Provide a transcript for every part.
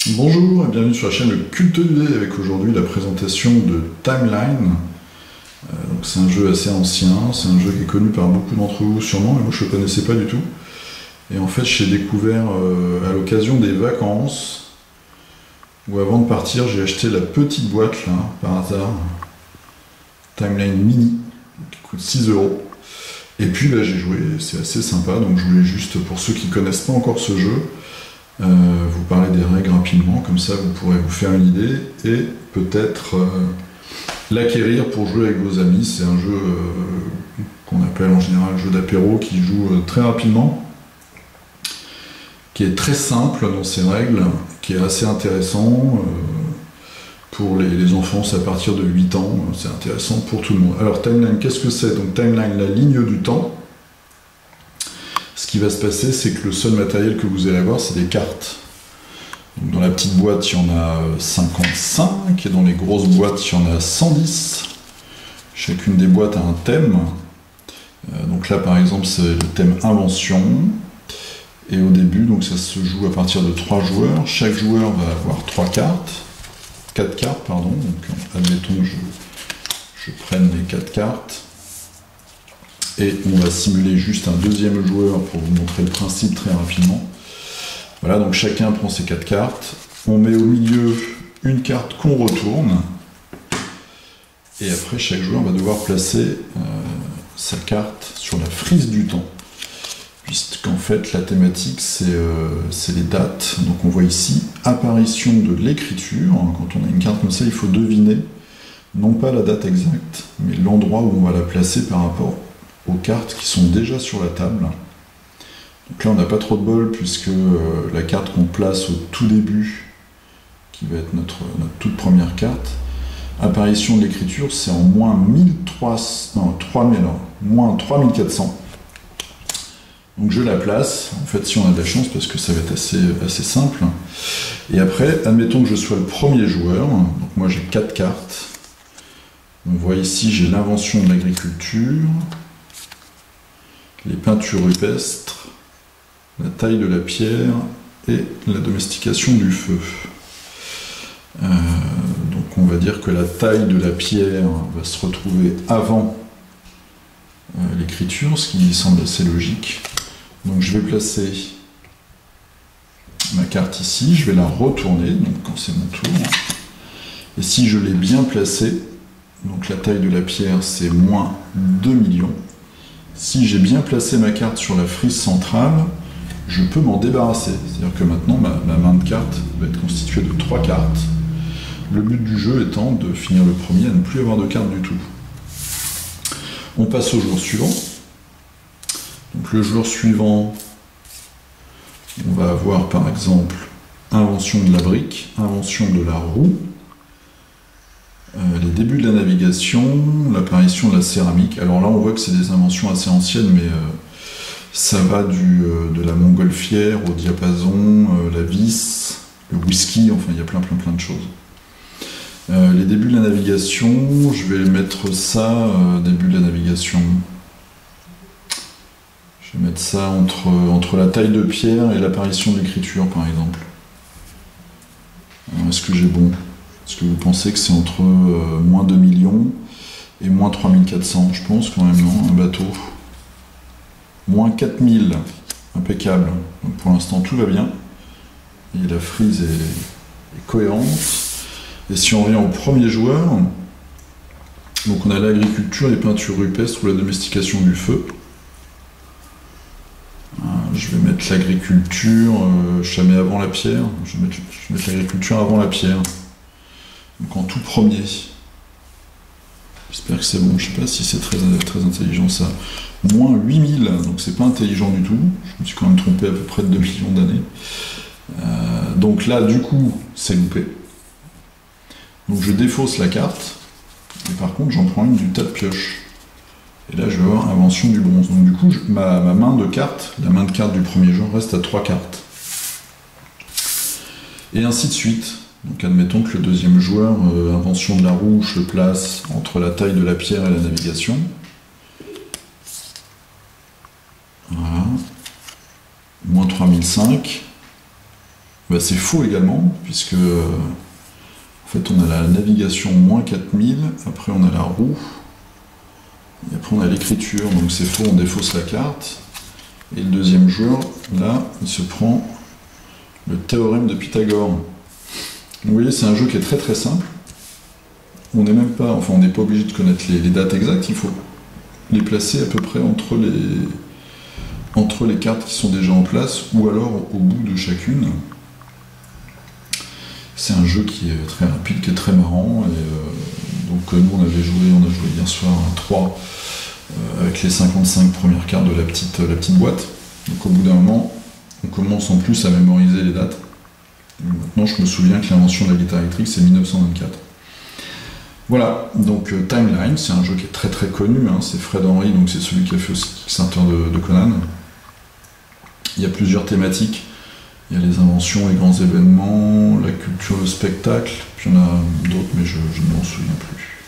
Bonjour et bienvenue sur la chaîne Le Culte du Dé avec aujourd'hui la présentation de Timeline. Donc c'est un jeu assez ancien, c'est un jeu qui est connu par beaucoup d'entre vous sûrement, mais moi je ne le connaissais pas du tout. Et en fait j'ai découvert à l'occasion des vacances, où avant de partir j'ai acheté la petite boîte là, par hasard, Timeline Mini, qui coûte 6 euros. Et puis là j'ai joué, c'est assez sympa, donc je voulais juste, pour ceux qui ne connaissent pas encore ce jeu, vous parler des règles rapidement, comme ça vous pourrez vous faire une idée et peut-être l'acquérir pour jouer avec vos amis. C'est un jeu qu'on appelle en général jeu d'apéro, qui joue très rapidement, qui est très simple dans ses règles, qui est assez intéressant pour les enfants, c'est à partir de 8 ans, c'est intéressant pour tout le monde. Alors Timeline, qu'est-ce que c'est? Donc Timeline, la ligne du temps. Ce qui va se passer, c'est que le seul matériel que vous allez avoir, c'est des cartes. Donc dans la petite boîte, il y en a 55, et dans les grosses boîtes, il y en a 110. Chacune des boîtes a un thème. Donc là, par exemple, c'est le thème invention. Et au début, donc ça se joue à partir de 3 joueurs. Chaque joueur va avoir 4 cartes, pardon. Donc admettons que je prenne les 4 cartes. Et on va simuler juste un deuxième joueur pour vous montrer le principe très rapidement. Voilà, donc chacun prend ses 4 cartes. On met au milieu une carte qu'on retourne. Et après, chaque joueur va devoir placer sa carte sur la frise du temps. Puisqu'en fait, la thématique, c'est les dates. Donc on voit ici, apparition de l'écriture. Quand on a une carte comme ça, il faut deviner, non pas la date exacte, mais l'endroit où on va la placer par rapport aux cartes qui sont déjà sur la table. Donc là on n'a pas trop de bol puisque la carte qu'on place au tout début, qui va être notre toute première carte, apparition de l'écriture, c'est en moins 3400. Donc je la place, en fait si on a de la chance, parce que ça va être assez simple. Et après, admettons que je sois le premier joueur, donc moi j'ai 4 cartes. On voit ici, j'ai l'invention de l'agriculture, les peintures rupestres, la taille de la pierre et la domestication du feu. Donc on va dire que la taille de la pierre va se retrouver avant l'écriture, ce qui semble assez logique. Donc je vais placer ma carte ici, je vais la retourner, donc quand c'est mon tour. Et si je l'ai bien placée, donc la taille de la pierre c'est moins 2 millions. Si j'ai bien placé ma carte sur la frise centrale, je peux m'en débarrasser. C'est-à-dire que maintenant, ma main de cartes va être constituée de 3 cartes. Le but du jeu étant de finir le premier à ne plus avoir de cartes du tout. On passe au joueur suivant. Donc le joueur suivant, on va avoir par exemple invention de la brique, invention de la roue, les débuts de la navigation, l'apparition de la céramique. Alors là on voit que c'est des inventions assez anciennes, mais ça va de la montgolfière au diapason, la vis, le whisky, enfin il y a plein de choses. Les débuts de la navigation, je vais mettre ça, début de la navigation. Je vais mettre ça entre la taille de pierre et l'apparition de l'écriture par exemple. Est-ce que j'ai bon? Est-ce que vous pensez que c'est entre moins 2 millions et moins 3400? Je pense quand même, non? Un bateau. Moins 4000. Impeccable. Donc pour l'instant, tout va bien. Et la frise est cohérente. Et si on revient au premier joueur, donc on a l'agriculture, les peintures rupestres ou la domestication du feu. Je vais mettre l'agriculture, je la mets avant la pierre. Je vais mettre l'agriculture avant la pierre. Donc en tout premier. J'espère que c'est bon, je sais pas si c'est très intelligent ça. Moins 8000, donc c'est pas intelligent du tout. Je me suis quand même trompé à peu près de 2 millions d'années. Donc là, du coup, c'est loupé. Donc je défausse la carte, et par contre j'en prends une du tas de pioche. Et là je vais avoir invention du bronze. Donc du coup, ma main de carte, la main de carte du premier joueur reste à 3 cartes. Et ainsi de suite. Donc admettons que le deuxième joueur, invention de la roue, je le place entre la taille de la pierre et la navigation. Voilà. Moins 3005. Bah, c'est faux également, puisque en fait on a la navigation moins 4000, après on a la roue, et après on a l'écriture, donc c'est faux, on défausse la carte. Et le deuxième joueur, là, il se prend le théorème de Pythagore. Donc, vous voyez, c'est un jeu qui est très très simple. On n'est même pas, enfin on n'est pas obligé de connaître les dates exactes, il faut les placer à peu près entre les cartes qui sont déjà en place, ou alors au bout de chacune. C'est un jeu qui est très rapide, qui est très marrant, et donc nous on a joué hier soir à 3 avec les 55 premières cartes de la petite boîte. Donc au bout d'un moment, on commence en plus à mémoriser les dates. Et maintenant je me souviens que l'invention de la guitare électrique c'est 1924. Voilà, donc Timeline, c'est un jeu qui est très très connu, hein, c'est Fred Henry, donc c'est celui qui a fait aussi Kickstarter de Conan. Il y a plusieurs thématiques, il y a les inventions, les grands événements, la culture, le spectacle, puis il y en a d'autres mais je ne m'en souviens plus.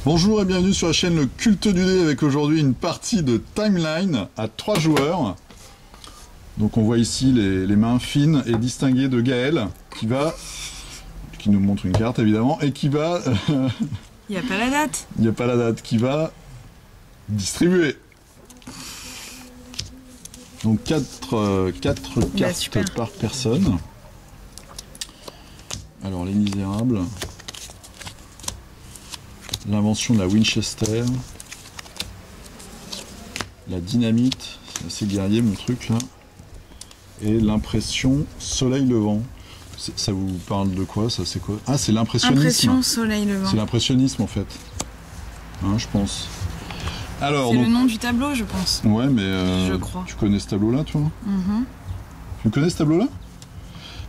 Bonjour et bienvenue sur la chaîne Le Culte du Dé avec aujourd'hui une partie de Timeline à 3 joueurs. Donc on voit ici les mains fines et distinguées de Gaël qui nous montre une carte évidemment, et qui va... Il n'y a pas la date. Il n'y a pas la date, qui va distribuer. Donc 4 cartes par personne. Alors Les Misérables, l'invention de la Winchester, la dynamite, c'est assez guerrier mon truc là, et l'impression Soleil Levant. Ça vous parle de quoi, ça c'est quoi? Ah, c'est l'impressionnisme. Impression Soleil Levant. C'est l'impressionnisme en fait. Hein, je pense. Alors, c'est le nom du tableau, je pense. Ouais, mais je crois. Tu connais ce tableau-là, toi? Tu connais ce tableau-là?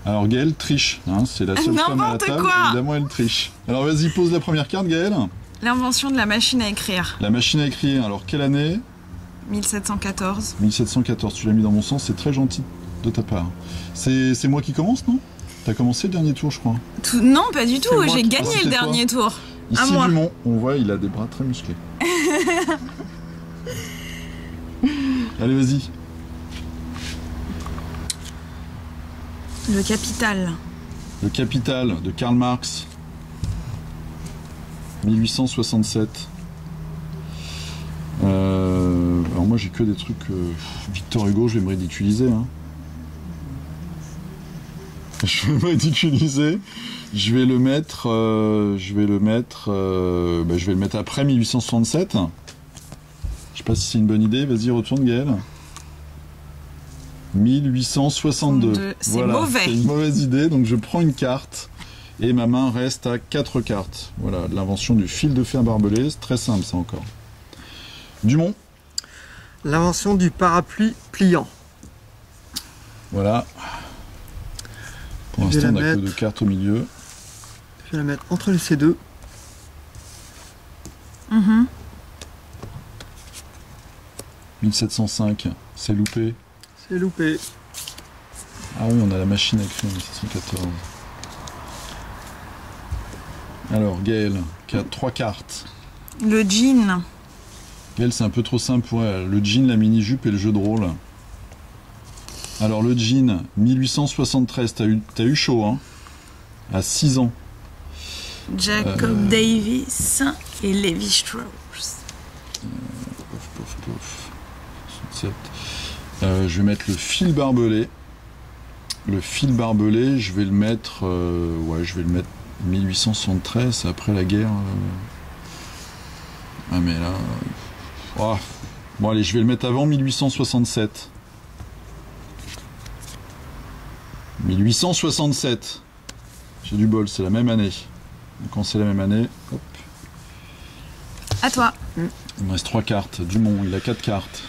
Alors, Gaëlle triche. Hein, c'est la seule femme à la table. Évidemment, elle triche. Alors, vas-y, pose la première carte, Gaëlle. L'invention de la machine à écrire. La machine à écrire. Alors, quelle année? 1714. 1714. Tu l'as mis dans mon sens. C'est très gentil de ta part. C'est moi qui commence, non? T'as commencé le dernier tour, je crois. Non, pas du tout. J'ai gagné le dernier tour. Ici, Dumont, on voit, il a des bras très musclés. Allez, vas-y. Le Capital. Le Capital de Karl Marx. 1867. Alors moi, j'ai que des trucs... Victor Hugo, je vais me ridiculiser, hein. Je vais me ridiculiser. Je vais le mettre après 1867. Je sais pas si c'est une bonne idée. Vas-y, retourne Gaël. 1862. C'est voilà, mauvais. C'est une mauvaise idée, donc je prends une carte et ma main reste à 4 cartes. Voilà, l'invention du fil de fer barbelé, c'est très simple ça encore. Dumont. L'invention du parapluie pliant. Voilà. Pour l'instant, on n'a que 2 cartes au milieu. Je vais la mettre entre les C2. 1705, c'est loupé. C'est loupé. Ah oui, on a la machine à écrire, 1714. Alors, Gaël, qui a 3 cartes. Le jean. Gaël, c'est un peu trop simple pour elle. Le jean, la mini-jupe et le jeu de rôle. Alors, le jean, 1873, t'as eu chaud, hein? À 6 ans. Jacob Davis et Levi Strauss. Je vais mettre le fil barbelé. Le fil barbelé, je vais le mettre... je vais le mettre 1873, c'est après la guerre. Ah mais là... Bon allez, je vais le mettre avant 1867. 1867. J'ai du bol, c'est la même année. Donc quand c'est la même année, hop. À toi. Il me reste 3 cartes. Dumont, il a 4 cartes.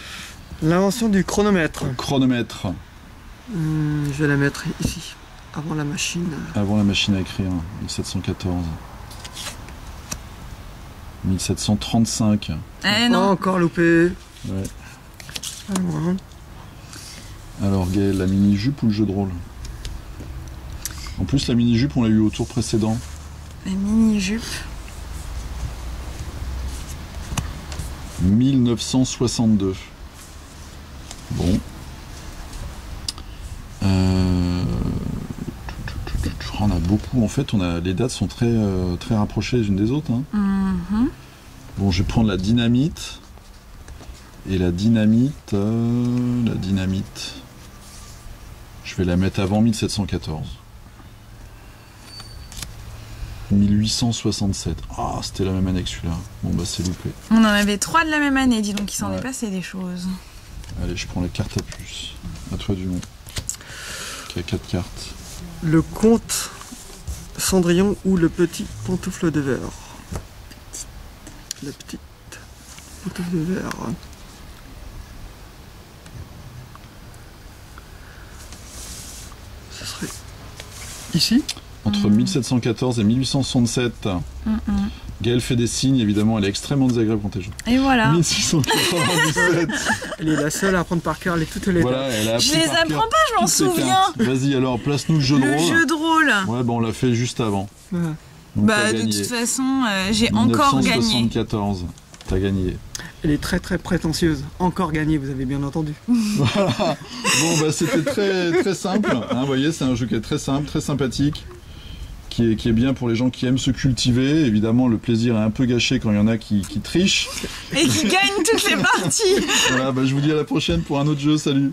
L'invention du chronomètre. Chronomètre. Je vais la mettre ici, avant la machine. Avant la machine à écrire, 1714. 1735. Non. Encore loupé. Ouais. Pas loin. Alors Gaël, la mini-jupe ou le jeu de rôle? En plus, la mini-jupe, on l'a eu au tour précédent. La mini-jupe. 1962. Bon. On a beaucoup, en fait, les dates sont très, très rapprochées les unes des autres. Hein. Mhm. Bon, je vais prendre la dynamite. Et la dynamite, je vais la mettre avant 1714. 1867. Ah, c'était la même année que celui-là. Bon, bah, c'est loupé. On en avait 3 de la même année, dis donc, il s'en Ouais. est passé des choses. Allez, je prends les cartes à puce. À toi, Dumont. Qui a 4 cartes. Le comte Cendrillon ou le petit pantoufle de verre. La petite pantoufle de verre. Ce serait ici. Entre 1714 et 1867, Mhm. Gaëlle fait des signes, évidemment, elle est extrêmement désagréable quand elle joue. Et voilà. 1697. Elle est la seule à apprendre par cœur toutes les Voilà, elle a appris Je les par cœur apprends pas, je m'en toutes ces souviens. cartes. Vas-y, alors, place-nous le jeu de Le rôle. jeu de rôle. Ouais, bah on l'a fait juste avant. Voilà. Donc, Bah, t'as de gagné. toute façon, j'ai encore gagné. 1974, t'as gagné. Elle est très très prétentieuse. Encore gagnée, vous avez bien entendu. Voilà. Bon, bah c'était très, très simple. Hein, vous voyez, c'est un jeu qui est très simple, très sympathique, qui est bien pour les gens qui aiment se cultiver. Évidemment, le plaisir est un peu gâché quand il y en a qui trichent. Et qui gagne toutes les parties. Voilà, bah, je vous dis à la prochaine pour un autre jeu. Salut!